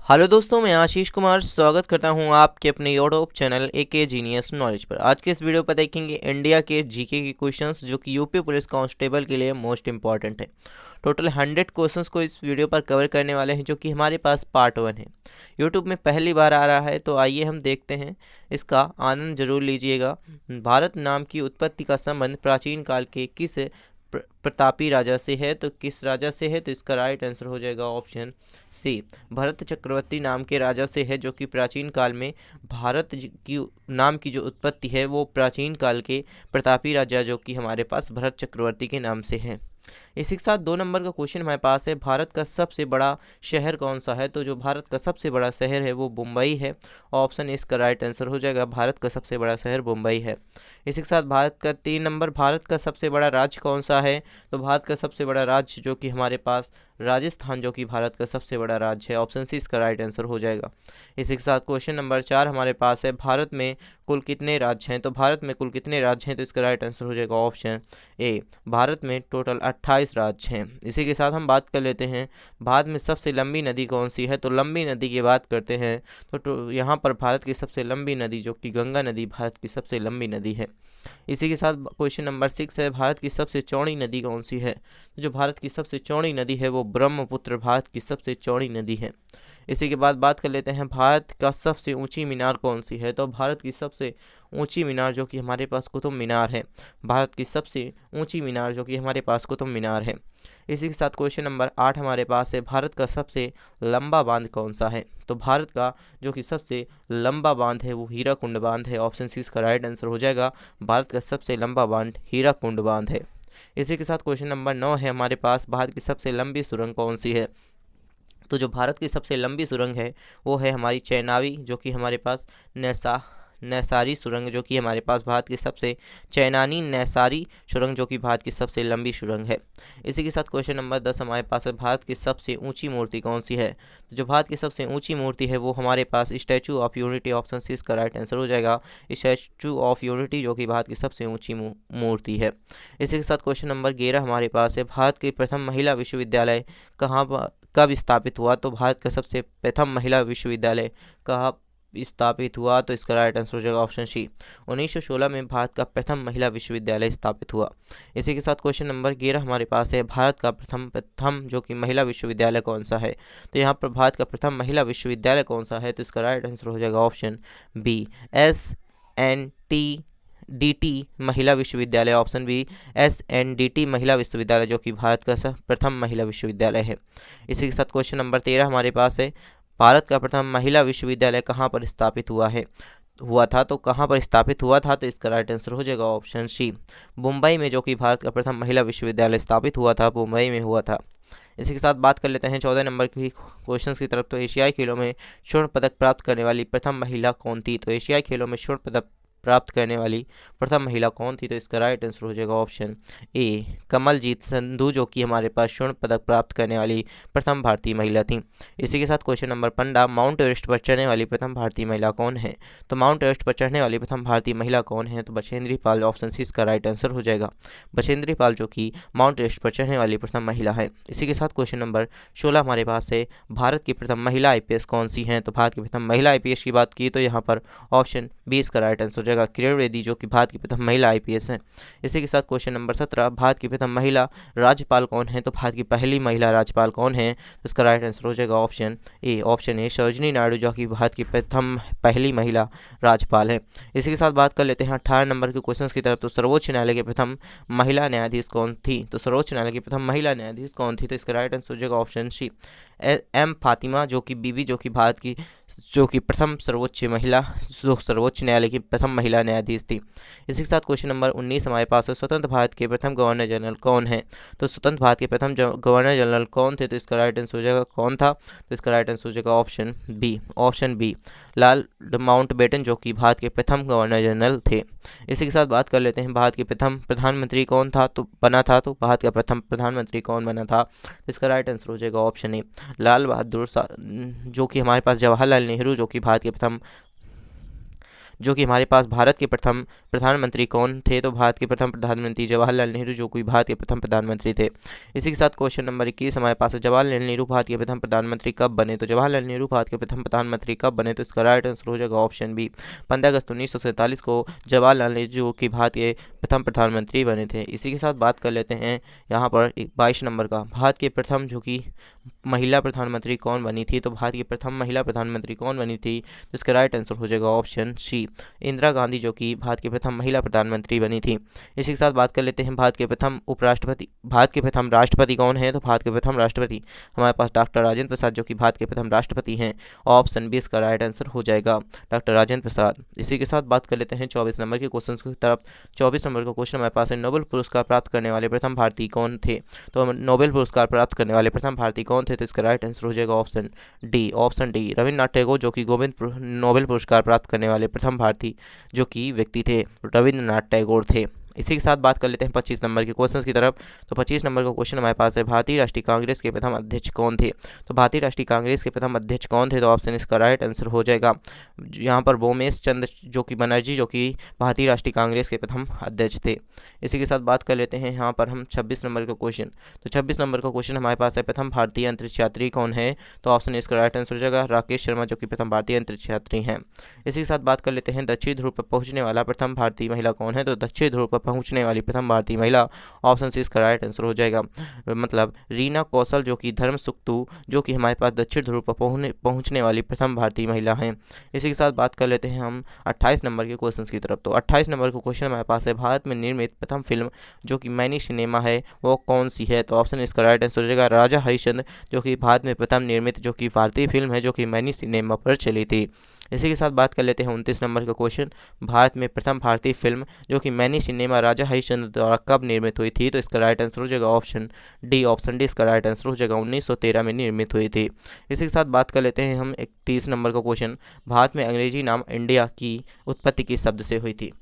Hello दोस्तों, मैं आशीष कुमार स्वागत करता हूं आपके अपने YouTube channel AK genius knowledge पर। आज के इस वीडियो पर देखेंगे इंडिया के जीके के क्वेश्चंस जो कि यूपी पुलिस कांस्टेबल के लिए मोस्ट इंपॉर्टेंट है। टोटल 100 क्वेश्चंस को इस वीडियो पर कवर करने वाले हैं, जो कि हमारे पास पार्ट 1 है। यूट्यूब में पहली बार आ रहा है, तो आइए हम देखते हैं। इसका आनंद जरूर लीजिएगा। भारत नाम की उत्पत्ति का संबंध प्राचीन काल के किस प्रतापी राजा से है? तो किस राजा से है? तो इसका राइट आंसर हो जाएगा ऑप्शन सी, भरत चक्रवर्ती नाम के राजा से है, जो कि प्राचीन काल में की नाम की जो उत्पत्ति है वो प्राचीन काल के प्रतापी राजा जो कि हमारे पास भरत चक्रवर्ती के नाम से है। इसी के साथ 2 नंबर का क्वेश्चन हमारे पास है, भारत का सबसे बड़ा शहर कौन सा है? तो जो भारत का सबसे बड़ा शहर है वो मुंबई है। ऑप्शन इसका राइट आंसर हो जाएगा, भारत का सबसे बड़ा शहर मुंबई है। इसी के साथ भारत का 3 नंबर, भारत का सबसे बड़ा राज्य कौन सा है? तो भारत का सबसे बड़ा राज्य जो कि हमारे पास राजस्थान जो कि भारत का सबसे बड़ा राज्य है। ऑप्शन सी इसका राइट आंसर हो जाएगा। इसी के साथ क्वेश्चन नंबर 4 हमारे पास है, भारत में कुल कितने राज्य हैं? तो भारत में कुल कितने राज्य हैं? तो इसका राइट आंसर हो जाएगा ऑप्शन ए, भारत में टोटल 28 राज्य हैं। इसी के साथ हम बात कर लेते हैं, भारत में सबसे लंबी नदी कौन सी है? तो लंबी नदी की बात करते हैं तो यहाँ पर भारत की सबसे लंबी नदी जो कि गंगा नदी भारत की सबसे लंबी नदी है। इसी के साथ क्वेश्चन नंबर 6 है, भारत की सबसे चौड़ी नदी कौन सी है? तो जो भारत की सबसे चौड़ी नदी है वो ब्रह्मपुत्र भारत की सबसे चौड़ी नदी है। इसी के बाद बात कर लेते हैं, भारत का सबसे ऊंची मीनार कौन सी है? तो भारत की सबसे ऊंची मीनार जो कि हमारे पास कुतुब मीनार है। भारत की सबसे ऊंची मीनार जो कि हमारे पास कुतुब मीनार है। इसी के साथ क्वेश्चन नंबर 8 हमारे पास है, भारत का सबसे लंबा बांध कौन सा है? तो भारत का जो कि सबसे लंबा बांध है वो हीराकुंड बांध है। ऑप्शन सी इसका राइट आंसर हो जाएगा, भारत का सबसे लंबा बांध हीराकुंड बांध है। इसी के साथ क्वेश्चन नंबर 9 है हमारे पास, भारत की सबसे लंबी सुरंग कौन सी है? तो जो भारत की सबसे लंबी सुरंग है वो है हमारी चेनावी जो कि हमारे पास नैसारी सुरंग जो कि हमारे पास भारत की सबसे चैनानी नैसारी सुरंग जो कि भारत की सबसे लंबी सुरंग है। इसी के साथ क्वेश्चन नंबर 10 हमारे पास है, भारत की सबसे ऊंची मूर्ति कौन सी है? तो जो भारत की सबसे ऊंची मूर्ति है वो हमारे पास Statue of Unity. Option C इसका राइट आंसर हो जाएगा, स्टैचू ऑफ यूनिटी जो कि भारत की सबसे ऊंची मूर्ति है। इसी के साथ क्वेश्चन नंबर 11 हमारे पास है, भारत की प्रथम महिला विश्वविद्यालय कहाँ पर कब स्थापित हुआ? तो भारत का सबसे प्रथम महिला विश्वविद्यालय कहाँ स्थापित हुआ? तो इसका राइट आंसर हो जाएगा ऑप्शन सी, 1916 में भारत का प्रथम महिला विश्वविद्यालय स्थापित हुआ। इसी के साथ क्वेश्चन नंबर 11 हमारे पास है, भारत का प्रथम प्रथम जो कि महिला विश्वविद्यालय कौन सा है? तो यहाँ पर भारत का प्रथम महिला विश्वविद्यालय कौन सा है? तो इसका राइट आंसर हो जाएगा ऑप्शन बी, SNDT महिला विश्वविद्यालय। ऑप्शन बी, SNDT महिला विश्वविद्यालय जो कि भारत का प्रथम महिला विश्वविद्यालय है। इसी के साथ क्वेश्चन नंबर 13 हमारे पास है, भारत का प्रथम महिला विश्वविद्यालय कहाँ पर स्थापित हुआ था? तो कहाँ पर स्थापित हुआ था? तो इसका राइट आंसर हो जाएगा ऑप्शन सी, मुंबई में जो कि भारत का प्रथम महिला विश्वविद्यालय स्थापित हुआ था, मुंबई में हुआ था। इसी के साथ बात कर लेते हैं 14 नंबर की क्वेश्चंस की तरफ। तो एशियाई खेलों में स्वर्ण पदक प्राप्त करने वाली प्रथम महिला कौन थी? तो एशियाई खेलों में स्वर्ण पदक प्राप्त करने वाली प्रथम महिला कौन थी? तो इसका राइट आंसर हो जाएगा ऑप्शन ए, कमलजीत संधू जो कि हमारे पास स्वर्ण पदक प्राप्त करने वाली प्रथम भारतीय महिला थी। इसी के साथ क्वेश्चन नंबर 15, माउंट एवरेस्ट पर चढ़ने वाली प्रथम भारतीय महिला कौन है? तो माउंट एवरेस्ट पर चढ़ने वाली प्रथम भारतीय महिला कौन है? तो बछेंद्री पाल। ऑप्शन सी इसका राइट आंसर हो जाएगा, बछेंद्री पाल जो कि माउंट एवरेस्ट पर चढ़ने वाली प्रथम महिला है। इसी के साथ क्वेश्चन नंबर 16 हमारे पास है, भारत की प्रथम महिला IPS कौन सी हैं? तो भारत की प्रथम महिला IPS की बात की तो यहाँ पर ऑप्शन बी इसका राइट आंसर हो जाएगा, किरण बेदी जो कि भारत की प्रथम महिला IPS हैं। इसी के साथ क्वेश्चन नंबर 17, भारत की प्रथम महिला राज्यपाल कौन है? तो भारत की पहली महिला राज्यपाल कौन है? तो इसका राइट आंसर हो जाएगा ऑप्शन ए, सरोजिनी नायडू जो कि भारत की प्रथम पहली महिला राज्यपाल है। इसी के साथ बात कर लेते हैं 18 नंबर के क्वेश्चन की तरफ। तो सर्वोच्च न्यायालय के प्रथम महिला न्यायाधीश कौन थी? तो सर्वोच्च न्यायालय की प्रथम महिला न्यायाधीश कौन थी? तो इसका राइट आंसर हो जाएगा ऑप्शन सी, M फातिमा जो कि बीबी जो कि भारत की जो कि प्रथम सर्वोच्च महिला सर्वोच्च न्यायालय की प्रथम महिला न्यायाधीश थी। इसी के साथ क्वेश्चन नंबर 19 हमारे पास है, स्वतंत्र भारत के प्रथम गवर्नर जनरल कौन है? तो स्वतंत्र भारत के प्रथम गवर्नर जनरल कौन थे? तो इसका राइट आंसर हो जाएगा कौन था? तो इसका राइट आंसर हो जाएगा ऑप्शन बी, लॉर्ड माउंटबेटन जो कि भारत के प्रथम गवर्नर जनरल थे। इसी के साथ बात कर लेते हैं, भारत के प्रथम प्रधानमंत्री कौन था तो बना था? तो भारत का प्रथम प्रधानमंत्री कौन बना था? इसका राइट आंसर हो जाएगा ऑप्शन ए, लाल बहादुर जो कि हमारे पास जवाहरलाल नेहरू जो कि भारत के प्रथम जो कि हमारे पास भारत के प्रथम प्रधानमंत्री कौन थे? तो भारत के प्रथम प्रधानमंत्री जवाहरलाल नेहरू, जो कि भारत के प्रथम प्रधानमंत्री थे। इसी के साथ क्वेश्चन नंबर 21 हमारे पास है, जवाहरलाल नेहरू भारत के प्रथम प्रधानमंत्री कब बने? तो जवाहरलाल नेहरू भारत के प्रथम प्रधानमंत्री कब बने? तो इसका राइट आंसर हो जाएगा ऑप्शन बी, 15 अगस्त 1947 को जवाहरलाल नेहरू जो कि भारत के प्रथम प्रधानमंत्री बने थे। इसी के साथ बात कर लेते हैं यहाँ पर 22 नंबर का, भारत के प्रथम जो कि महिला प्रधानमंत्री कौन बनी थी? तो भारत की प्रथम महिला प्रधानमंत्री कौन बनी थी? तो इसका राइट आंसर हो जाएगा ऑप्शन सी, इंदिरा गांधी, जो कि भारत की प्रथम महिला प्रधानमंत्री बनी थी। इसी के साथ बात कर लेते हैं भारत के प्रथम उपराष्ट्रपति, भारत के प्रथम राष्ट्रपति कौन है? तो भारत के प्रथम राष्ट्रपति हमारे पास डॉक्टर राजेंद्र प्रसाद, जो कि भारत के प्रथम राष्ट्रपति हैं। ऑप्शन बी इसका राइट आंसर हो जाएगा, डॉक्टर राजेंद्र प्रसाद। इसी के साथ बात कर लेते हैं 24 नंबर के क्वेश्चन की तरफ। 24 नंबर का क्वेश्चन हमारे पास है, नोबेल पुरस्कार प्राप्त करने वाले प्रथम भारतीय कौन थे? तो नोबेल पुरस्कार प्राप्त करने वाले प्रथम भारतीय कौन थे? तो इसका राइट आंसर हो जाएगा option D, option D, Rabindranath Tagore, जो कि नोबेल पुरस्कार प्राप्त करने वाले प्रथम भारतीय जो कि व्यक्ति थे, रविन्द्रनाथ टैगोर थे। इसी के साथ बात कर लेते हैं 25 नंबर के क्वेश्चन की तरफ। तो 25 नंबर का क्वेश्चन हमारे पास है, भारतीय राष्ट्रीय कांग्रेस के प्रथम अध्यक्ष कौन थे? तो भारतीय राष्ट्रीय कांग्रेस के प्रथम अध्यक्ष कौन थे? तो ऑप्शन इसका राइट आंसर हो जाएगा यहाँ पर भूमेश चंद्र जो कि बनर्जी, जो कि भारतीय राष्ट्रीय कांग्रेस के प्रथम अध्यक्ष थे। इसी के साथ बात कर लेते हैं यहाँ पर हम 26 नंबर का क्वेश्चन। तो 26 नंबर का क्वेश्चन हमारे पास है, प्रथम भारतीय अंतरिक्ष यात्री कौन है? तो ऑप्शन इसका राइट आंसर हो जाएगा राकेश शर्मा, जो कि प्रथम भारतीय अंतरिक्ष यात्री हैं। इसी के साथ बात कर लेते हैं, दक्षिण ध्रुव पर पहुंचने वाला प्रथम भारतीय महिला कौन है? तो दक्षिण ध्रुव पर पहुंचने वाली प्रथम भारतीय महिला, ऑप्शन सी इसका राइट आंसर हो जाएगा, मतलब रीना कौशल, जो कि धर्म सुक्तू, जो कि हमारे पास दक्षिण ध्रुव पर पहुंचने वाली प्रथम भारतीय महिला हैं। इसी के साथ बात कर लेते हैं हम 28 नंबर के क्वेश्चन की तरफ। तो 28 नंबर का क्वेश्चन हमारे पास है, भारत में निर्मित प्रथम फिल्म जो कि मैनी सिनेमा है वो कौन सी है? तो ऑप्शन इसका राइट आंसर हो जाएगा राजा हरिश्चंद्र, जो कि भारत में प्रथम निर्मित जो कि भारतीय फिल्म है, जो कि मैनी सिनेमा पर चली थी। इसी के साथ बात कर लेते हैं 29 नंबर का क्वेश्चन, भारत में प्रथम भारतीय फिल्म जो कि मैनी सिनेमा राजा हरिश्चंद्र द्वारा कब निर्मित हुई थी? तो इसका राइट आंसर हो जाएगा ऑप्शन डी, ऑप्शन डी इसका राइट आंसर हो जाएगा, 1913 में निर्मित हुई थी। इसी के साथ बात कर लेते हैं हम 31 नंबर का क्वेश्चन, भारत में अंग्रेजी नाम इंडिया की उत्पत्ति किस शब्द से हुई थी?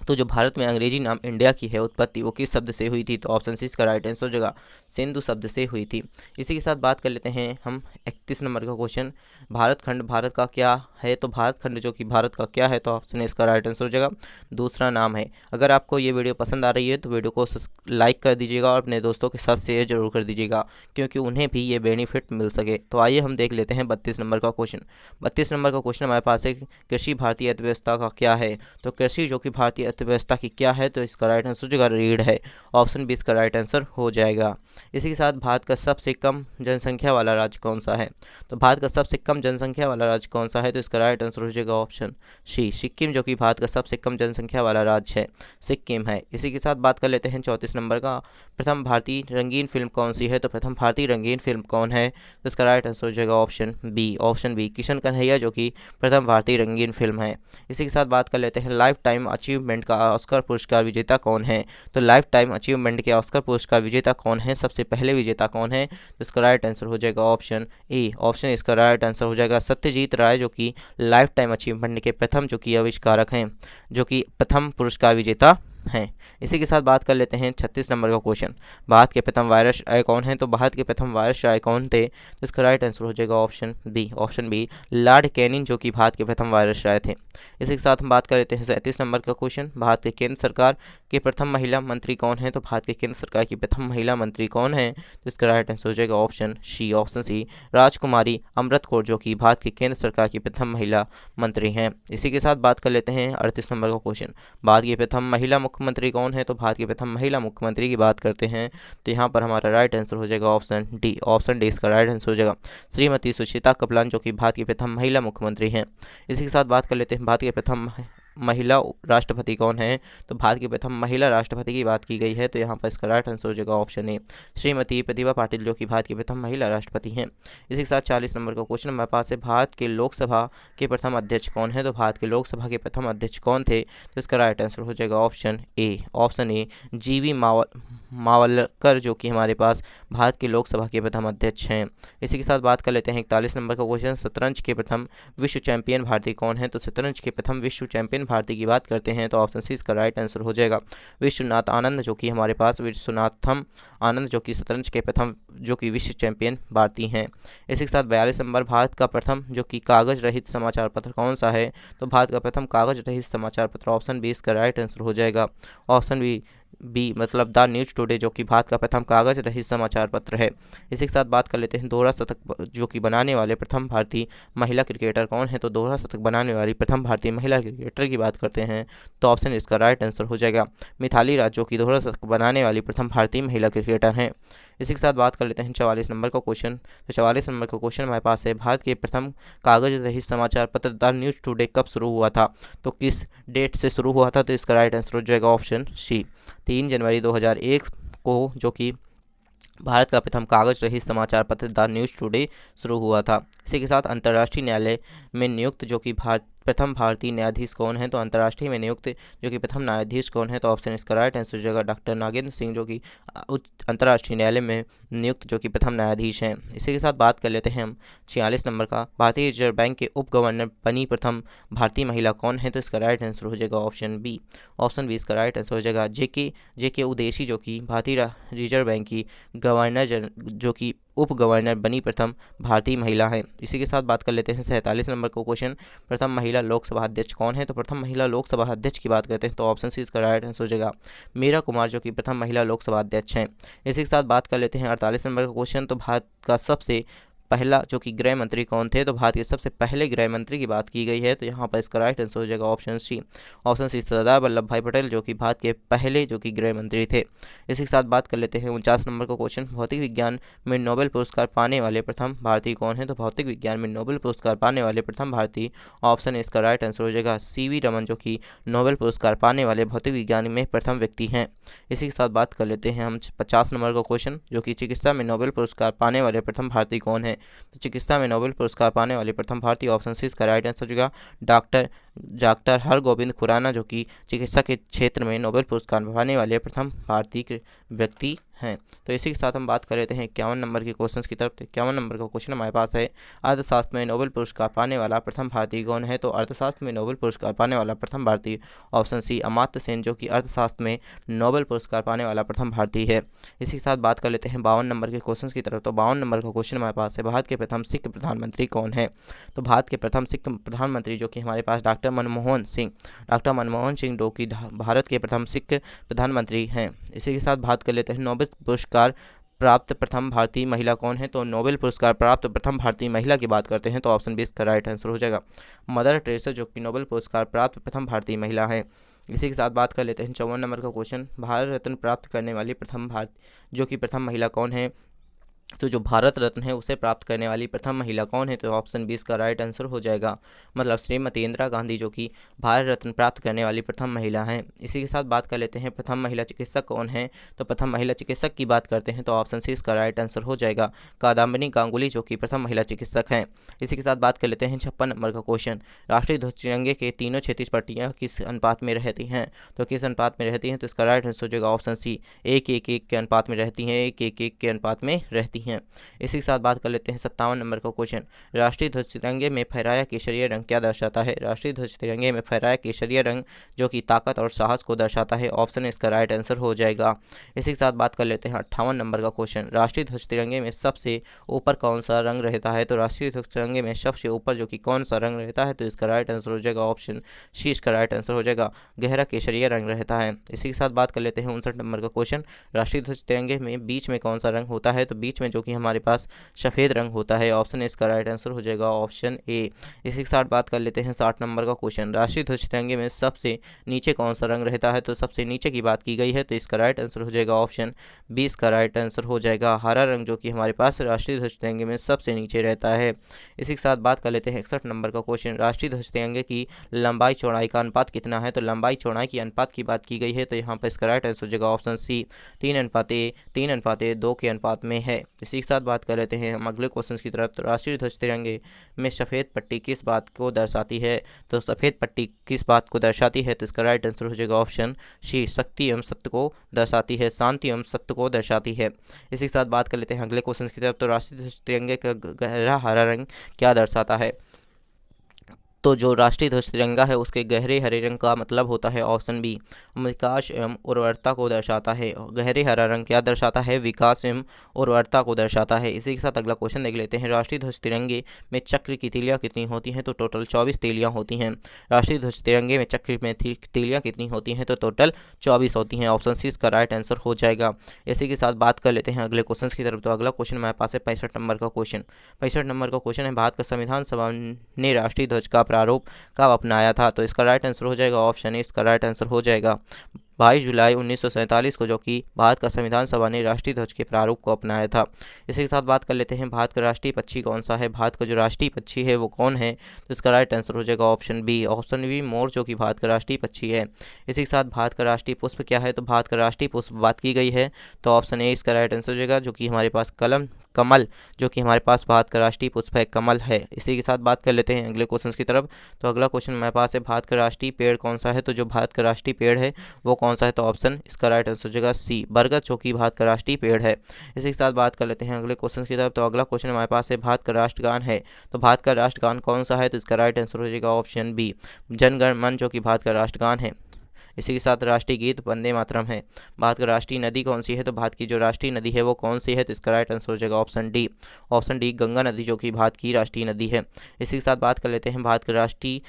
तो जो भारत में अंग्रेजी नाम इंडिया की है उत्पत्ति वो किस शब्द से हुई थी? तो ऑप्शन सी इसका राइट आंसर हो जाएगा, सिंधु शब्द से हुई थी। इसी के साथ बात कर लेते हैं हम 31 नंबर का क्वेश्चन, भारत खंड भारत का क्या है? तो भारत खंड जो कि भारत का क्या है? तो ऑप्शन इसका राइट आंसर हो जाएगा दूसरा नाम है। अगर आपको ये वीडियो पसंद आ रही है तो वीडियो को लाइक कर दीजिएगा और अपने दोस्तों के साथ शेयर जरूर कर दीजिएगा, क्योंकि उन्हें भी ये बेनिफिट मिल सके। तो आइए हम देख लेते हैं 32 नंबर का क्वेश्चन। 32 नंबर का क्वेश्चन हमारे पास है, कृषि भारतीय अर्थव्यवस्था का क्या है? तो कृषि जो कि भारतीय अर्थव्यवस्था की क्या है? तो इसका राइट आंसर हो जाएगा रीढ़ है, ऑप्शन बी इसका राइट आंसर हो जाएगा। इसी के साथ भारत का सबसे कम जनसंख्या वाला राज्य कौन सा है? तो भारत का सबसे कम जनसंख्या वाला राज्य कौन सा है? तो इसका राइट आंसर हो जाएगा ऑप्शन सी, सिक्किम, जो कि भारत का सबसे कम जनसंख्या वाला राज्य है, सिक्किम है। इसी के साथ बात कर लेते हैं 34 नंबर का, प्रथम भारतीय रंगीन फिल्म कौन सी है? तो प्रथम भारतीय रंगीन फिल्म कौन है? तो इसका राइट आंसर हो जाएगा option B, option B, Kishan Kanhaiya, जो कि प्रथम भारतीय रंगीन फिल्म है। इसी के साथ बात कर लेते हैं, लाइफ टाइम अचीवमेंट का ऑस्कर पुरस्कार विजेता कौन है? तो लाइफ टाइम अचीवमेंट के ऑस्कर पुरस्कार विजेता कौन है? सबसे पहले विजेता कौन है? तो इसका राइट आंसर हो जाएगा ऑप्शन ए, ऑप्शन इसका राइट आंसर हो जाएगा सत्यजीत राय, जो कि लाइफ टाइम अचीवमेंट के प्रथम जो कि आविष्कारक हैं, जो कि प्रथम पुरस्कार विजेता हैं। इसी के साथ बात कर लेते हैं 36 नंबर का क्वेश्चन, भारत के प्रथम वायरस राय कौन है? तो भारत के प्रथम वायरस राय कौन थे? तो इसका राइट आंसर हो जाएगा option B, option B, Lord Canning, जो कि भारत के प्रथम वायरस राय थे। इसी के साथ हम बात कर लेते हैं 37 नंबर का क्वेश्चन, भारत के केंद्र सरकार के प्रथम महिला मंत्री कौन है? तो भारत के केंद्र सरकार की प्रथम महिला मंत्री कौन है? तो इसका राइट आंसर हो जाएगा ऑप्शन सी, ऑप्शन सी, राजकुमारी अमृत कौर, जो कि भारत की केंद्र सरकार की प्रथम महिला मंत्री हैं। इसी के साथ बात कर लेते हैं 38 नंबर का क्वेश्चन, भारत की प्रथम महिला मुख्यमंत्री कौन है? तो भारत की प्रथम महिला मुख्यमंत्री की बात करते हैं तो यहाँ पर हमारा राइट आंसर हो जाएगा ऑप्शन डी, ऑप्शन डी इसका राइट आंसर हो जाएगा, श्रीमती सुचिता कपलान, जो कि भारत की प्रथम महिला मुख्यमंत्री हैं। इसी के साथ बात कर लेते हैं, भारत के प्रथम महिला राष्ट्रपति कौन है? तो भारत की प्रथम महिला राष्ट्रपति की बात की गई है तो यहाँ पर इसका राइट आंसर हो जाएगा ऑप्शन ए, श्रीमती प्रतिभा पाटिल, जो कि भारत की प्रथम महिला राष्ट्रपति हैं। इसी के साथ 40 नंबर का क्वेश्चन हमारे पास है, भारत के लोकसभा के प्रथम अध्यक्ष कौन है? तो भारत के लोकसभा के प्रथम अध्यक्ष कौन थे? तो इसका राइट आंसर हो जाएगा ऑप्शन ए, ऑप्शन ए, जीवी मावलकर, जो कि हमारे पास भारत के लोकसभा के प्रथम अध्यक्ष हैं। इसी के साथ बात कर लेते हैं 41 नंबर का क्वेश्चन, शतरंज के प्रथम विश्व चैंपियन भारतीय कौन है? तो शतरंज के प्रथम विश्व चैंपियन भारती की बात करते हैं तो ऑप्शन सी इसका राइट आंसर हो जाएगा। विश्वनाथ आनंद जो कि हमारे पास विश्वनाथम आनंद जो कि शतरंज के प्रथम जो कि विश्व चैंपियन भारतीय हैं। इसी के साथ 42 नंबर, भारत का प्रथम जो कि कागज रहित समाचार पत्र कौन सा है? तो भारत का प्रथम कागज रहित समाचार पत्र ऑप्शन बी इसका राइट आंसर हो जाएगा। ऑप्शन बी मतलब द न्यूज टुडे जो कि भारत का प्रथम कागज रहित समाचार पत्र है। इसी के साथ बात कर लेते हैं दोहरा शतक जो कि बनाने वाले प्रथम भारतीय महिला क्रिकेटर कौन है? तो दोहरा शतक बनाने वाली प्रथम भारतीय महिला क्रिकेटर की बात करते हैं तो ऑप्शन इसका राइट आंसर हो जाएगा मिथाली राज जो कि दोहरा शतक बनाने वाली प्रथम भारतीय महिला क्रिकेटर हैं। इसी के साथ बात कर लेते हैं 44 नंबर का क्वेश्चन। तो 44 नंबर का क्वेश्चन हमारे पास है, भारत के प्रथम कागज रहित समाचार पत्र द न्यूज टुडे कब शुरू हुआ था? तो किस डेट से शुरू हुआ था? तो इसका राइट आंसर हो जाएगा ऑप्शन सी 3 जनवरी 2001 को जो कि भारत का प्रथम कागज रहित समाचार पत्र द न्यूज टुडे शुरू हुआ था। इसी के साथ अंतर्राष्ट्रीय न्यायालय में नियुक्त जो कि प्रथम भारतीय न्यायाधीश कौन है? तो अंतर्राष्ट्रीय में नियुक्त जो कि प्रथम न्यायाधीश कौन है? तो ऑप्शन इसका राइट आंसर हो जाएगा डॉक्टर नागेंद्र सिंह जो कि अंतर्राष्ट्रीय न्यायालय में नियुक्त जो कि प्रथम न्यायाधीश हैं। इसी के साथ बात कर लेते हैं हम 46 नंबर का, भारतीय रिजर्व बैंक के उप गवर्नर बनी प्रथम भारतीय महिला कौन है? तो इसका राइट आंसर हो जाएगा ऑप्शन बी। ऑप्शन बी इसका राइट आंसर हो जाएगा जेके उदेशी जो कि भारतीय रिजर्व बैंक की गवर्नर जो कि उप गवर्नर बनी प्रथम भारतीय महिला हैं। इसी के साथ बात कर लेते हैं 47 नंबर का क्वेश्चन, प्रथम महिला लोकसभा अध्यक्ष कौन है? तो प्रथम महिला लोकसभा अध्यक्ष की बात करते हैं तो ऑप्शन सी इसका राइट आंसर हो जाएगा मीरा कुमार जो कि प्रथम महिला लोकसभा अध्यक्ष हैं। इसी के साथ बात कर लेते हैं 48 नंबर का क्वेश्चन, तो भारत का सबसे पहला जो कि गृह मंत्री कौन थे? तो भारत के सबसे पहले गृह मंत्री की बात की गई है तो यहाँ पर इसका राइट आंसर हो जाएगा option C. Option C Sardar Vallabh भाई पटेल जो कि भारत के पहले जो कि गृह मंत्री थे। इसी के साथ बात कर लेते हैं 49 नंबर का क्वेश्चन, भौतिक विज्ञान में नोबेल पुरस्कार पाने वाले प्रथम भारतीय कौन है? तो भौतिक विज्ञान में नोबेल पुरस्कार पाने वाले प्रथम भारतीय ऑप्शन इसका राइट आंसर हो जाएगा CV रमन जो कि नोबेल पुरस्कार पाने वाले भौतिक विज्ञान में प्रथम व्यक्ति हैं। इसी के साथ बात कर लेते हैं हम 50 नंबर का क्वेश्चन, जो कि चिकित्सा में नोबेल पुरस्कार पाने वाले प्रथम भारतीय कौन है? तो चिकित्सा में नोबेल पुरस्कार पाने वाले प्रथम भारतीय ऑप्शन सी इसका राइट आंसर होगा डॉक्टर हरगोविंद खुराना जो कि चिकित्सा के क्षेत्र में नोबेल पुरस्कार पाने वाले प्रथम भारतीय व्यक्ति हैं। तो इसी के साथ हम बात कर लेते हैं 51 नंबर के क्वेश्चन की तरफ। 51 नंबर का क्वेश्चन हमारे पास है, अर्थशास्त्र में नोबेल पुरस्कार पाने वाला प्रथम भारतीय कौन है? तो अर्थशास्त्र में नोबेल पुरस्कार पाने वाला प्रथम भारतीय ऑप्शन सी अमात्य सेन जो कि अर्थशास्त्र में नोबेल पुरस्कार पाने वाला प्रथम भारतीय है। इसी के साथ बात कर लेते हैं 52 नंबर के क्वेश्चन की तरफ। तो 52 नंबर का क्वेश्चन हमारे पास है, भारत के प्रथम सिख प्रधानमंत्री कौन है? तो भारत के प्रथम सिख प्रधानमंत्री जो कि हमारे पास डॉक्टर मनमोहन सिंह जो कि भारत के प्रथम सिख प्रधानमंत्री हैं। इसी के साथ बात कर लेते हैं नोबेल पुरस्कार प्राप्त प्रथम भारतीय महिला कौन है? तो नोबेल पुरस्कार प्राप्त प्रथम भारतीय महिला की बात करते हैं तो ऑप्शन बी इसका राइट आंसर हो जाएगा मदर टेरेसा जो कि नोबेल पुरस्कार प्राप्त प्रथम भारतीय महिला हैं। इसी के साथ बात कर लेते हैं 54 नंबर का क्वेश्चन, भारत रत्न प्राप्त करने वाली प्रथम महिला कौन है? तो जो भारत रत्न है उसे प्राप्त करने वाली प्रथम महिला कौन है? तो ऑप्शन 20 का राइट आंसर हो जाएगा, मतलब श्रीमती इंदिरा गांधी जो कि भारत रत्न प्राप्त करने वाली प्रथम महिला हैं। इसी के साथ बात कर लेते हैं प्रथम महिला चिकित्सक कौन है? तो प्रथम महिला चिकित्सक की बात करते हैं तो ऑप्शन सी इसका राइट आंसर हो जाएगा कादम्बिनी गांगुली जो कि प्रथम महिला चिकित्सक हैं। इसी के साथ बात कर लेते हैं 56 नंबर का क्वेश्चन, राष्ट्रीय ध्वज तिरंगे के तीनों क्षैतिज पट्टियाँ किस अनुपात में रहती हैं? तो किस अनुपात में रहती हैं? तो इसका राइट आंसर हो जाएगा ऑप्शन सी 1:1:1 के अनुपात में रहती हैं, 1:1:1 के अनुपात में रहती हैं। इसी के साथ बात कर लेते हैं 57 नंबर का क्वेश्चन, राष्ट्रीय ध्वज तिरंगे में फहराया केसरिया रंग क्या दर्शाता है? राष्ट्रीय ध्वज तिरंगे में फहराया केसरिया रंग जो कि ताकत और साहस को दर्शाता है, ऑप्शन इसका राइट आंसर हो जाएगा। इसी के साथ बात कर लेते हैं 58 नंबर का क्वेश्चन, राष्ट्रीय ध्वज तिरंगे में सबसे ऊपर कौन सा रंग रहता है? तो राष्ट्रीय ध्वज तिरंगे में सबसे ऊपर जो कि कौन सा रंग रहता है? तो इसका राइट आंसर हो जाएगा ऑप्शन सी, इसका राइट आंसर हो जाएगा गहरा केसरिया रंग रहता है। इसी के साथ बात कर लेते हैं 59 नंबर का क्वेश्चन, राष्ट्रीय ध्वज तिरंगे में बीच में कौन सा रंग होता है? तो बीच में जो कि हमारे पास सफ़ेद रंग होता है, ऑप्शन इसका राइट आंसर हो जाएगा ऑप्शन ए। इसी के साथ बात कर लेते हैं 60 नंबर का क्वेश्चन, राष्ट्रीय ध्वज तिरंगे में सबसे नीचे कौन सा रंग रहता है? तो सबसे नीचे की बात की गई है तो इसका राइट आंसर हो जाएगा ऑप्शन 20 का राइट आंसर हो जाएगा हरा रंग जो कि हमारे पास राष्ट्रीय ध्वज तिरंगे में सबसे नीचे रहता है। इसी के साथ बात कर लेते हैं 61 नंबर का क्वेश्चन, राष्ट्रीय ध्वज तिरंगे की लंबाई चौड़ाई का अनुपात कितना है? तो लंबाई चौड़ाई की अनुपात की बात की गई है तो यहाँ पर इसका राइट आंसर हो जाएगा ऑप्शन सी 3:2 के अनुपात में है। इसी के साथ बात कर लेते हैं हम अगले क्वेश्चन की तरफ। तो राष्ट्रीय ध्वज तिरंगे में सफ़ेद पट्टी किस बात को दर्शाती है? तो सफ़ेद पट्टी किस बात को दर्शाती है? तो इसका राइट आंसर हो जाएगा ऑप्शन सी, शक्ति एवं सत्य को दर्शाती है, शांति एवं सत्य को दर्शाती है। इसी के साथ बात कर लेते हैं अगले क्वेश्चन की तरफ। तो राष्ट्रीय ध्वज तिरंगे का गहरा हरा रंग क्या दर्शाता है? तो जो राष्ट्रीय ध्वज तिरंगा है उसके गहरे हरे रंग का मतलब होता है ऑप्शन बी विकास एवं उर्वरता को दर्शाता है। गहरे हरा रंग क्या दर्शाता है? विकास एवं उर्वरता को दर्शाता है। इसी के साथ अगला क्वेश्चन देख लेते हैं। राष्ट्रीय ध्वज तिरंगे में चक्र की तीलियां कितनी होती हैं? तो टोटल 24 तीलियां होती हैं। राष्ट्रीय ध्वज तिरंगे में चक्र में तीलियां कितनी होती हैं? तो टोटल 24 होती हैं। ऑप्शन सी इसका राइट आंसर हो जाएगा। इसी के साथ बात कर लेते हैं अगले क्वेश्चन की तरफ। तो अगला क्वेश्चन हमारे पास है 65 नंबर का क्वेश्चन। 65 नंबर का क्वेश्चन है, भारत का संविधान सभा ने राष्ट्रीय ध्वज का प्रारूप कब अपनाया था? तो इसका राइट आंसर हो जाएगा ऑप्शन ए, इसका राइट आंसर हो जाएगा 22 जुलाई 1947 को, जो कि भारत का संविधान सभा ने राष्ट्रीय ध्वज के प्रारूप को अपनाया था। इसी के साथ बात कर लेते हैं भारत का राष्ट्रीय पक्षी कौन सा है? भारत का जो राष्ट्रीय पक्षी है वो कौन है? तो इसका राइट आंसर हो जाएगा ऑप्शन बी, मोर, जो कि भारत का राष्ट्रीय पक्षी है। इसी के साथ भारत का राष्ट्रीय पुष्प क्या है? तो भारत का राष्ट्रीय पुष्प बात की गई है तो ऑप्शन ए इसका राइट आंसर हो जाएगा, जो कि हमारे पास कमल, जो कि हमारे पास भारत का राष्ट्रीय पुष्प है, कमल है। इसी के साथ बात कर लेते हैं अगले क्वेश्चन की तरफ। तो अगला क्वेश्चन हमारे पास है, भारत का राष्ट्रीय पेड़ कौन सा है? तो जो भारत का राष्ट्रीय पेड़ है वो कौन सा है? तो ऑप्शन इसका राइट आंसर हो जाएगा सी, बरगद, जो कि भारत का राष्ट्रीय पेड़ है। इसी के साथ बात कर लेते हैं अगले क्वेश्चन की तरफ। तो अगला क्वेश्चन हमारे पास है, भारत का राष्ट्रगान है तो भारत का राष्ट्रगान कौन सा है? तो इसका राइट आंसर हो जाएगा ऑप्शन बी, जन गण मन, जो कि भारत का राष्ट्रगान है। इसी के साथ राष्ट्रीय गीत वंदे मातरम है। भारत की राष्ट्रीय नदी कौन सी है? तो भारत की जो राष्ट्रीय नदी है वो कौन सी है? तो इसका राइट आंसर हो जाएगा ऑप्शन डी गंगा नदी, जो कि भारत की राष्ट्रीय नदी है। इसी के साथ बात कर लेते हैं भारत का राष्ट्रीय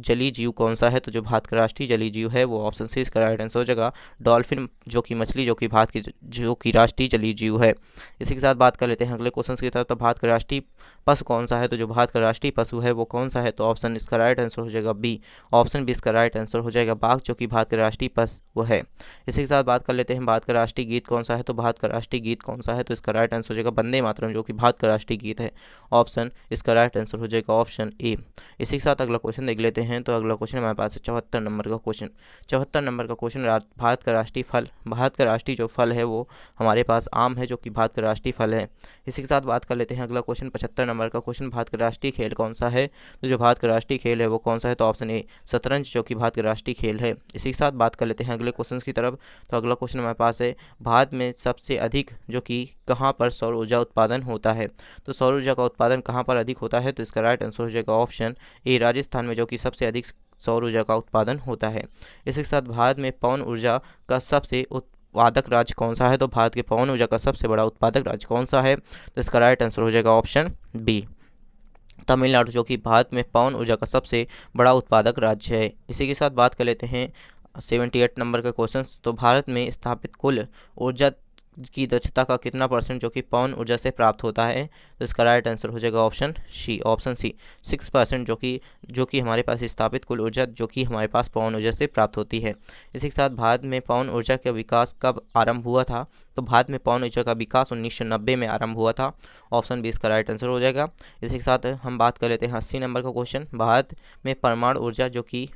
जलीय जीव कौन सा है? तो जो भारत का राष्ट्रीय जलीय जीव है वो ऑप्शन सी इसका राइट आंसर हो जाएगा डॉल्फिन, जो कि मछली, जो कि भारत की जो कि राष्ट्रीय जलीय जीव है। इसी के साथ बात कर लेते हैं अगले क्वेश्चन की तरफ। तो भारत का राष्ट्रीय पशु कौन सा है? तो जो भारत का राष्ट्रीय पशु है वो कौन सा है? तो ऑप्शन इसका राइट आंसर हो जाएगा बी, ऑप्शन बी इसका राइट आंसर हो जाएगा बाघ, जो कि भारत का राष्ट्रीय पशु है। इसी के साथ बात कर लेते हैं भारत का राष्ट्रीय गीत कौन सा है? तो भारत का राष्ट्रीय गीत कौन सा है? तो इसका राइट आंसर हो जाएगा वंदे मातरम, जो कि भारत का राष्ट्रीय गीत है। ऑप्शन इसका राइट आंसर हो जाएगा ऑप्शन ए। इसी के साथ अगला क्वेश्चन देख लेते हैं। तो अगला क्वेश्चन हमारे पास है 74 नंबर का क्वेश्चन। 74 नंबर का क्वेश्चन, भारत का राष्ट्रीय फल, भारत का राष्ट्रीय जो फल है वो हमारे पास आम है, जो कि भारत का राष्ट्रीय फल है। इसी के साथ बात कर लेते हैं अगला क्वेश्चन 75 नंबर का क्वेश्चन, भारत का राष्ट्रीय खेल कौन सा है? तो जो भारत का राष्ट्रीय खेल है वो कौन सा है? तो ऑप्शन ए शतरंज, जो कि भारत का राष्ट्रीय खेल है। इसी के साथ बात कर लेते हैं अगले क्वेश्चन की तरफ। तो अगला क्वेश्चन हमारे पास है, भारत में सबसे अधिक जो कि कहाँ पर सौर ऊर्जा उत्पादन होता है? तो सौर ऊर्जा का उत्पादन कहाँ पर अधिक होता है? तो इसका राइट आंसर हो जाएगा ऑप्शन ए, राजस्थान में, जो कि सबसे अधिक सौर ऊर्जा का उत्पादन होता है। इसी के साथ भारत में पवन ऊर्जा का सबसे उत्पादक राज्य कौन सा है? तो भारत के पवन ऊर्जा का सबसे बड़ा उत्पादक राज्य कौन सा है? तो इसका राइट आंसर हो जाएगा ऑप्शन बी, तमिलनाडु, जो कि भारत में पवन ऊर्जा का सबसे बड़ा उत्पादक राज्य है। इसी के साथ बात कर लेते हैं 78 नंबर का क्वेश्चन। तो भारत में स्थापित कुल ऊर्जा की दक्षता का कितना % जो कि पवन ऊर्जा से प्राप्त होता है? तो इसका राइट आंसर हो जाएगा ऑप्शन सी 6%, जो कि हमारे पास स्थापित कुल ऊर्जा जो कि हमारे पास पवन ऊर्जा से प्राप्त होती है। इसी के साथ भारत में पवन ऊर्जा का विकास कब आरंभ हुआ था? तो भारत में पवन ऊर्जा का विकास 1990 में आरंभ हुआ था। ऑप्शन बी इसका राइट आंसर हो जाएगा। इसी के साथ हम बात कर लेते हैं 80 नंबर का क्वेश्चन, भारत में परमाणु ऊर्जा जो कि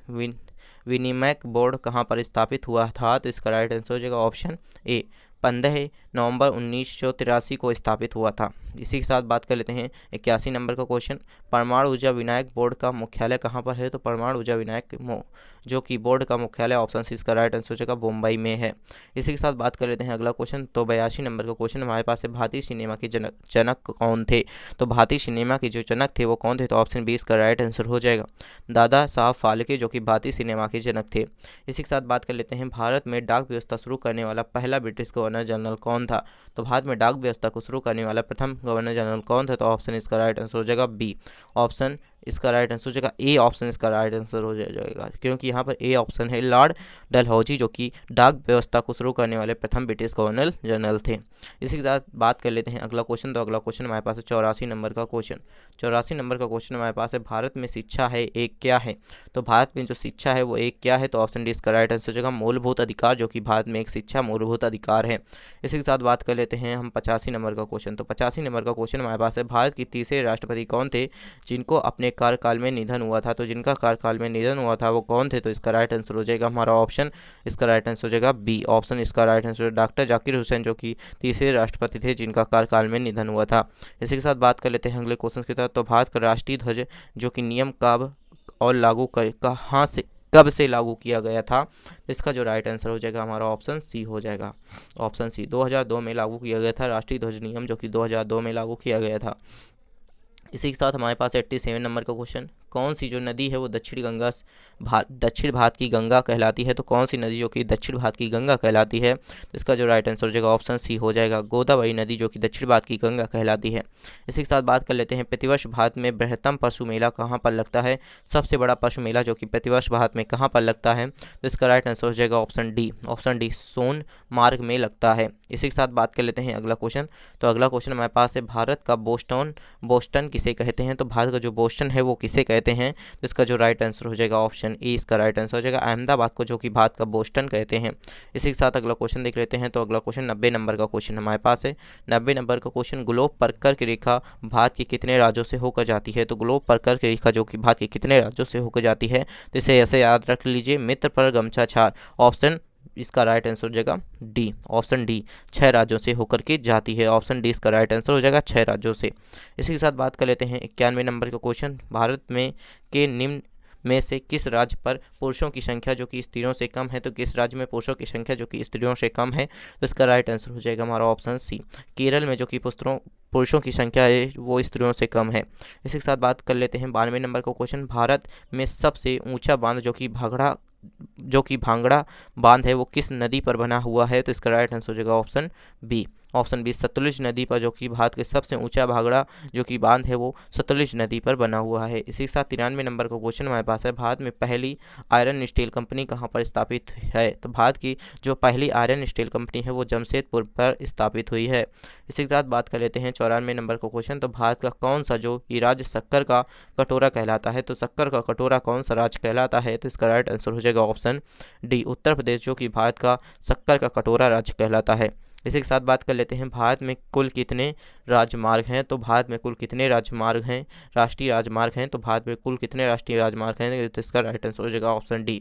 विनिमयक बोर्ड कहाँ पर स्थापित हुआ था? तो इसका राइट आंसर हो जाएगा ऑप्शन ए, 15 नवंबर 1983 को स्थापित हुआ था। इसी के साथ बात कर लेते हैं 81 नंबर का क्वेश्चन, परमाणु ऊर्जा विनायक बोर्ड का मुख्यालय कहाँ पर है? तो परमाणु ऊर्जा विनायक जो कि बोर्ड का मुख्यालय ऑप्शन सी इसका राइट आंसर हो जाएगा मुंबई में है। इसी के साथ बात कर लेते हैं अगला क्वेश्चन। तो 82 नंबर का क्वेश्चन हमारे पास है, भारतीय सिनेमा के जनक कौन थे? तो भारतीय सिनेमा के जो जनक थे वो कौन थे? तो ऑप्शन बी इसका राइट आंसर हो जाएगा दादा साहब फाल्के, जो कि भारतीय सिनेमा के जनक थे। इसी के साथ बात कर लेते हैं, भारत में डाक व्यवस्था शुरू करने वाला पहला ब्रिटिश गवर्नर जनरल कौन था? तो भारत में डाक व्यवस्था को शुरू करने वाला प्रथम गवर्नर जनरल कौन था? तो ऑप्शन इसका राइट आंसर हो जाएगा बी, ऑप्शन इसका राइट आंसर हो जाएगा ए, ऑप्शन इसका राइट आंसर हो जाएगा, क्योंकि यहाँ पर ए ऑप्शन है लॉर्ड डलहौजी, जो कि डाक व्यवस्था को शुरू करने वाले प्रथम ब्रिटिश गवर्नर जनरल थे। इसी के साथ बात कर लेते हैं अगला क्वेश्चन। तो अगला क्वेश्चन हमारे पास है 84 नंबर का क्वेश्चन। 84 नंबर का क्वेश्चन हमारे पास है, भारत में शिक्षा है एक क्या है? तो भारत में जो शिक्षा है वो एक क्या है? तो ऑप्शन डी इसका राइट आंसर हो जाएगा मूलभूत अधिकार, जो कि भारत में एक शिक्षा मूलभूत अधिकार है। इसी के साथ बात कर लेते हैं हम 85 नंबर का क्वेश्चन। तो 85 नंबर का क्वेश्चन हमारे पास है, भारत के तीसरे राष्ट्रपति कौन थे जिनको अपने कार्यकाल में निधन हुआ था? तो जिनका कार्यकाल में निधन हुआ था वो कौन थे? तो इसका राइट आंसर हो जाएगा हमारा ऑप्शन इसका राइट आंसर हो जाएगा बी, ऑप्शन इसका right answer doctor Zakir Hussain, जो कि तीसरे राष्ट्रपति थे जिनका कार्यकाल में निधन हुआ था। इसी के साथ बात कर लेते हैं अगले क्वेश्चन की तरफ। तो भारत का राष्ट्रीय ध्वज जो कि नियम कब और लागू कहाँ से कब से लागू किया गया था? तो इसका जो राइट आंसर हो जाएगा हमारा ऑप्शन सी हो जाएगा, ऑप्शन सी 2002 में लागू किया गया था राष्ट्रीय ध्वज नियम, जो कि 2002 में लागू किया गया था। इसी के साथ हमारे पास 87 नंबर का क्वेश्चन, कौन सी जो नदी है वो दक्षिण भारत की गंगा कहलाती है। तो कौन सी नदी जो कि दक्षिण भारत की गंगा कहलाती है, तो इसका जो राइट आंसर हो जाएगा ऑप्शन सी हो जाएगा, गोदावरी नदी जो कि दक्षिण भारत की गंगा कहलाती है। इसी के साथ बात कर लेते हैं, प्रतिवर्ष भारत में बृहत्तम पशु मेला कहाँ पर लगता है। सबसे बड़ा पशु मेला जो कि प्रतिवर्ष भारत में कहाँ पर लगता है, तो इसका राइट आंसर हो जाएगा ऑप्शन डी सोनमार्ग में लगता है। इसी के साथ बात कर लेते हैं अगला क्वेश्चन। तो अगला क्वेश्चन हमारे पास है, भारत का बोस्टन किसे कहते हैं। तो भारत का जो बोस्टन है वो किसे कहते हैं, तो इसका जो राइट आंसर हो जाएगा ऑप्शन ए, इसका राइट आंसर हो जाएगा अहमदाबाद को जो कि भारत का बोस्टन कहते हैं। इसी के साथ अगला क्वेश्चन देख लेते हैं। तो अगला क्वेश्चन 90 नंबर का क्वेश्चन हमारे पास है। 90 नंबर का क्वेश्चन, ग्लोब पर कर्क रेखा भारत के कितने राज्यों से होकर जाती है। तो ग्लोब पर कर्क रेखा जो कि भारत के कितने राज्यों से होकर जाती है, तो इसे ऐसे याद रख लीजिए, मित्र पर गमछा छार, ऑप्शन इसका राइट आंसर हो जाएगा डी, ऑप्शन डी, 6 राज्यों से होकर के जाती है। ऑप्शन डी इसका राइट आंसर हो जाएगा 6 राज्यों से। इसी के साथ बात कर लेते हैं 91 नंबर का क्वेश्चन, भारत में के निम्न में से किस राज्य पर पुरुषों की संख्या जो कि स्त्रियों से कम है। तो किस राज्य में पुरुषों की संख्या जो कि स्त्रियों से कम है, तो इसका राइट आंसर हो जाएगा हमारा ऑप्शन सी, केरल में जो कि पुरुषों की संख्या है वो स्त्रियों से कम है। इसी के साथ बात कर लेते हैं 92 नंबर का क्वेश्चन, भारत में सबसे ऊंचा बांध जो कि भांगड़ा बांध है वो किस नदी पर बना हुआ है। तो इसका राइट आंसर हो जाएगा ऑप्शन बी सतलुज नदी पर, जो कि भारत के सबसे ऊंचा भांगड़ा जो कि बांध है वो सतलुज नदी पर बना हुआ है। इसी के साथ 93 नंबर का क्वेश्चन हमारे पास है, भारत में पहली आयरन स्टील कंपनी कहाँ पर स्थापित है। तो भारत की जो पहली आयरन स्टील कंपनी है वो जमशेदपुर पर स्थापित हुई है। इसी के साथ बात कर लेते हैं 94 नंबर का क्वेश्चन, तो भारत का कौन सा जो कि राज्य शक्कर का कटोरा कहलाता है। तो शक्कर का कटोरा कौन सा राज्य कहलाता है, तो इसका राइट आंसर हो जाएगा ऑप्शन डी, उत्तर प्रदेश जो कि भारत का शक्कर का कटोरा राज्य कहलाता है। इसी के साथ बात कर लेते हैं, भारत में कुल कितने राजमार्ग हैं। तो भारत में कुल कितने राजमार्ग हैं, राष्ट्रीय राजमार्ग हैं। तो भारत में कुल कितने राष्ट्रीय राजमार्ग हैं, तो इसका राइट आंसर हो जाएगा ऑप्शन डी,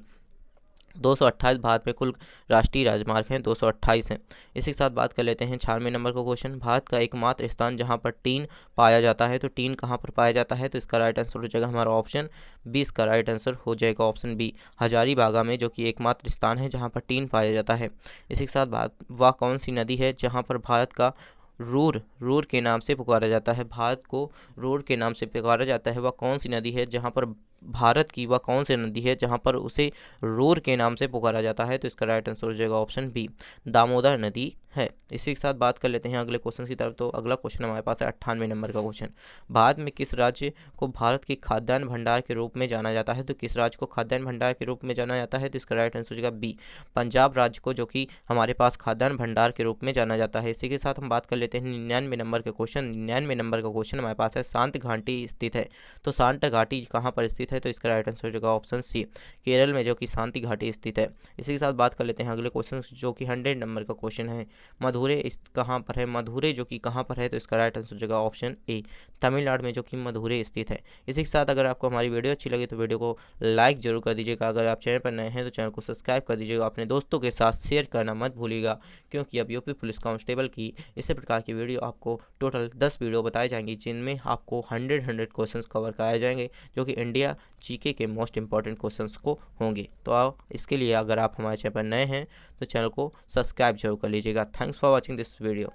228 भारत में कुल राष्ट्रीय राजमार्ग हैं 228 हैं। इसी के साथ बात कर लेते हैं 96 नंबर का क्वेश्चन, भारत का एकमात्र स्थान जहां पर टीन पाया जाता है। तो टीन कहां पर पाया जाता है, तो इसका राइट आंसर हो जाएगा हमारा ऑप्शन बी, इसका राइट आंसर हो जाएगा ऑप्शन बी, हजारीबागा में जो कि एकमात्र स्थान है जहां पर टीन पाया जाता है। इसी के साथ वह कौन सी नदी है जहाँ पर भारत का रूर के नाम से पुकारा जाता है। भारत को रूर के नाम से पुकारा जाता है, वह कौन सी नदी है जहाँ पर भारत की वह कौन सी नदी है जहाँ पर उसे रूर के नाम से पुकारा जाता है। तो इसका राइट आंसर हो जाएगा ऑप्शन बी, दामोदर नदी है। इसी के साथ बात कर लेते हैं अगले क्वेश्चन की तरफ। तो अगला क्वेश्चन हमारे पास है 98 नंबर का क्वेश्चन, भारत में किस राज्य को भारत के खाद्यान्न भंडार के रूप में जाना जाता है। तो किस राज्य को खाद्यान्न भंडार के रूप में जाना जाता है, तो इसका राइट आंसर हो जाएगा बी, पंजाब राज्य को जो कि हमारे पास खाद्यान्न भंडार के रूप में जाना जाता है। इसी के साथ हम बात कर लेते हैं 99 नंबर का क्वेश्चन। 99 नंबर का क्वेश्चन हमारे पास है, शांत घाटी स्थित है। तो शांत घाटी कहाँ पर स्थित है, तो इसका राइट आंसर हो जाएगा ऑप्शन सी, केरल में जो कि शांति घाटी स्थित है। इसी के साथ बात कर लेते हैं अगले क्वेश्चन जो कि 100 नंबर का क्वेश्चन है, मधुरे कहाँ पर है, मधुरे जो कि कहाँ पर है, तो इसका राइट आंसर हो जाएगा ऑप्शन ए, तमिलनाडु में जो कि मधुरे स्थित है। इसी के साथ अगर आपको हमारी वीडियो अच्छी लगी तो वीडियो को लाइक जरूर कर दीजिएगा, अगर आप चैनल पर नए हैं तो चैनल को सब्सक्राइब कर दीजिएगा, अपने दोस्तों के साथ शेयर करना मत भूलिएगा, क्योंकि अब यूपी पुलिस कांस्टेबल की इसी प्रकार की वीडियो आपको टोटल 10 वीडियो बताई जाएंगी, जिनमें आपको 100 क्वेश्चन कवर कराए जाएंगे जो कि इंडिया जीके के मोस्ट इंपॉर्टेंट क्वेश्चंस को होंगे। तो इसके लिए अगर आप हमारे चैनल पर नए हैं तो चैनल को सब्सक्राइब जरूर कर लीजिएगा। Thanks for watching this video.